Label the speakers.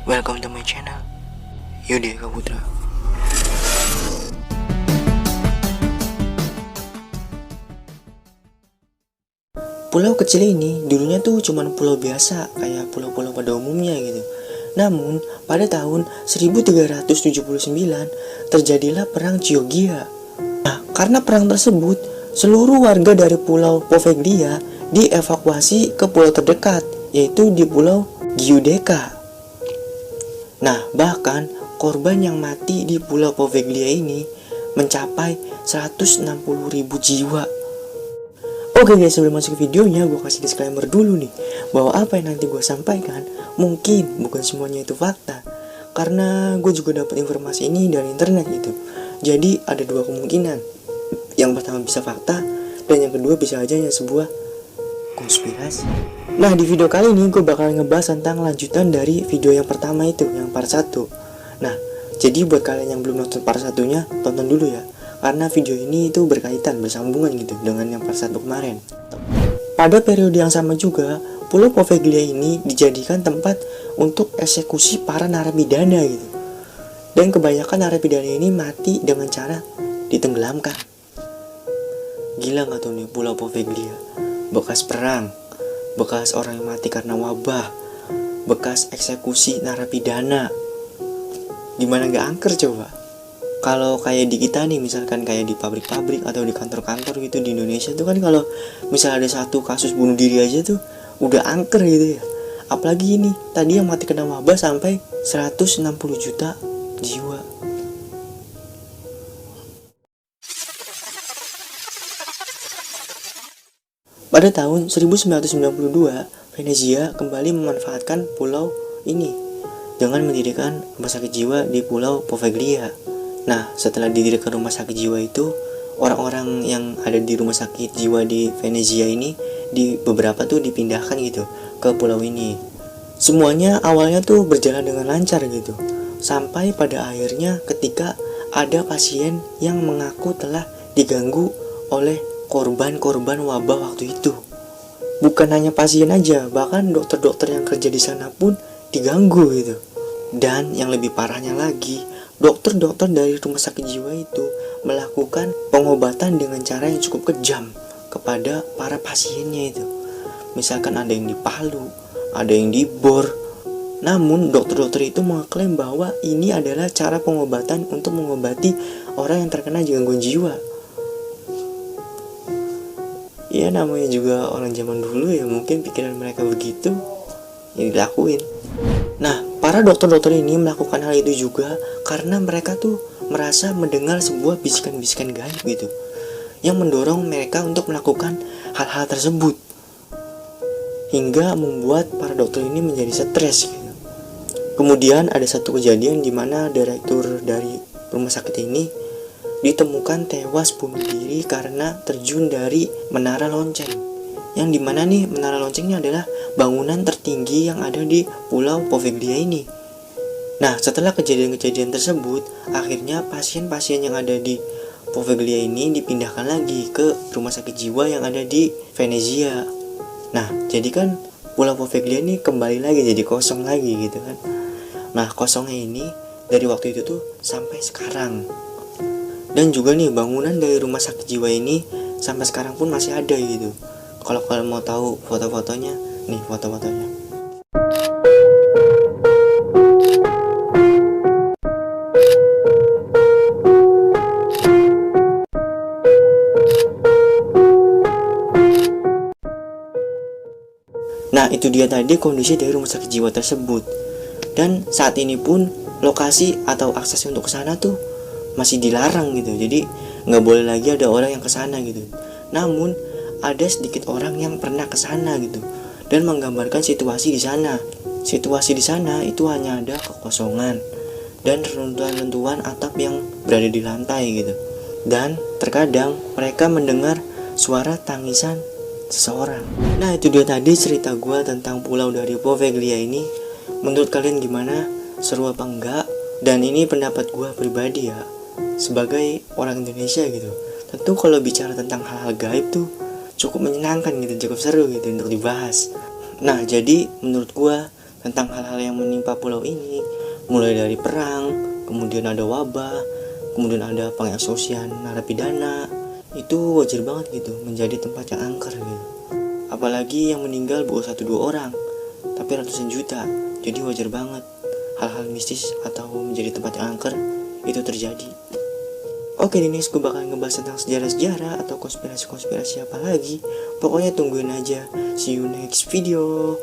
Speaker 1: Welcome to my channel, Yudi Eka Putra. Pulau kecil ini dulunya tuh cuman pulau biasa, kayak pulau-pulau pada umumnya gitu. Namun, pada tahun 1379 terjadilah perang Chioggia. Nah, karena perang tersebut, seluruh warga dari pulau Poveglia dievakuasi ke pulau terdekat, yaitu di pulau Giudecca. Nah, bahkan korban yang mati di pulau Poveglia ini mencapai 160.000 jiwa. Oke guys, sebelum masuk ke videonya, gue kasih disclaimer dulu nih, bahwa apa yang nanti gue sampaikan mungkin bukan semuanya itu fakta, karena gue juga dapat informasi ini dari internet gitu. Jadi ada dua kemungkinan. Yang pertama bisa fakta, dan yang kedua bisa aja hanya sebuah konspirasi. Nah, di video kali ini gue bakal ngebahas tentang lanjutan dari video yang pertama itu, yang part 1. Nah, jadi buat kalian yang belum nonton part 1-nya, tonton dulu ya, karena video ini itu berkaitan, bersambungan gitu dengan yang part 1 kemarin. Pada periode yang sama juga, Pulau Poveglia ini dijadikan tempat untuk eksekusi para narapidana gitu. Dan kebanyakan narapidana ini mati dengan cara ditenggelamkan. Gila gak tuh nih Pulau Poveglia? Bekas perang, bekas orang yang mati karena wabah, bekas eksekusi narapidana. Gimana gak angker coba? Kalau kayak di kita nih, misalkan kayak di pabrik-pabrik atau di kantor-kantor gitu di Indonesia tuh kan, kalau misal ada satu kasus bunuh diri aja tuh udah angker gitu ya. Apalagi ini tadi yang mati kena wabah sampai 160 juta jiwa. Pada tahun 1992, Venezia kembali memanfaatkan pulau ini dengan mendirikan rumah sakit jiwa di Pulau Poveglia. Nah, setelah didirikan rumah sakit jiwa itu, orang-orang yang ada di rumah sakit jiwa di Venezia ini, di beberapa tuh dipindahkan gitu ke pulau ini. Semuanya awalnya tuh berjalan dengan lancar gitu, sampai pada akhirnya ketika ada pasien yang mengaku telah diganggu oleh korban-korban wabah waktu itu. Bukan hanya pasien aja, bahkan dokter-dokter yang kerja di sana pun diganggu gitu. Dan yang lebih parahnya lagi, dokter-dokter dari rumah sakit jiwa itu melakukan pengobatan dengan cara yang cukup kejam kepada para pasiennya itu. Misalkan ada yang dipalu, ada yang dibor. Namun dokter-dokter itu mengklaim bahwa ini adalah cara pengobatan untuk mengobati orang yang terkena gangguan jiwa. Ya namanya juga orang zaman dulu ya, mungkin pikiran mereka begitu yang dilakuin. Nah, para dokter-dokter ini melakukan hal itu juga karena mereka tuh merasa mendengar sebuah bisikan-bisikan gaib gitu, yang mendorong mereka untuk melakukan hal-hal tersebut, hingga membuat para dokter ini menjadi stres gitu. Kemudian ada satu kejadian di mana direktur dari rumah sakit ini ditemukan tewas bunuh diri karena terjun dari menara lonceng. Yang dimana nih menara loncengnya adalah bangunan tertinggi yang ada di Pulau Poveglia ini. Nah, setelah kejadian-kejadian tersebut, akhirnya pasien-pasien yang ada di Poveglia ini dipindahkan lagi ke rumah sakit jiwa yang ada di Venezia. Nah, jadi kan Pulau Poveglia ini kembali lagi jadi kosong lagi gitu kan. Nah, kosongnya ini dari waktu itu tuh sampai sekarang. Dan juga nih bangunan dari rumah sakit jiwa ini sampai sekarang pun masih ada gitu. Kalau kalian mau tahu foto-fotonya, nih foto-fotonya. Nah, itu dia tadi kondisi dari rumah sakit jiwa tersebut. Dan saat ini pun lokasi atau akses untuk ke sana tuh masih dilarang gitu. Jadi nggak boleh lagi ada orang yang kesana gitu. Namun ada sedikit orang yang pernah kesana gitu dan menggambarkan situasi di sana. Situasi di sana itu hanya ada kekosongan dan reruntuhan-reruntuhan atap yang berada di lantai gitu. Dan terkadang mereka mendengar suara tangisan seseorang. Nah, itu dia tadi cerita gue tentang pulau dari Poveglia ini. Menurut kalian gimana? Seru apa enggak? Dan ini pendapat gue pribadi ya, sebagai orang Indonesia gitu. Tentu kalau bicara tentang hal-hal gaib tuh cukup menyenangkan gitu, cukup seru gitu untuk dibahas. Nah, jadi menurut gua tentang hal-hal yang menimpa pulau ini, mulai dari perang, kemudian ada wabah, kemudian ada pengeksekusian narapidana. Itu wajar banget gitu menjadi tempat yang angker gitu. Apalagi yang meninggal bukan 1-2 orang, tapi ratusan juta. Jadi wajar banget hal-hal mistis atau menjadi tempat yang angker itu terjadi. Oke, di next gue bakal ngebahas tentang sejarah-sejarah atau konspirasi-konspirasi apa lagi. Pokoknya tungguin aja. See you next video.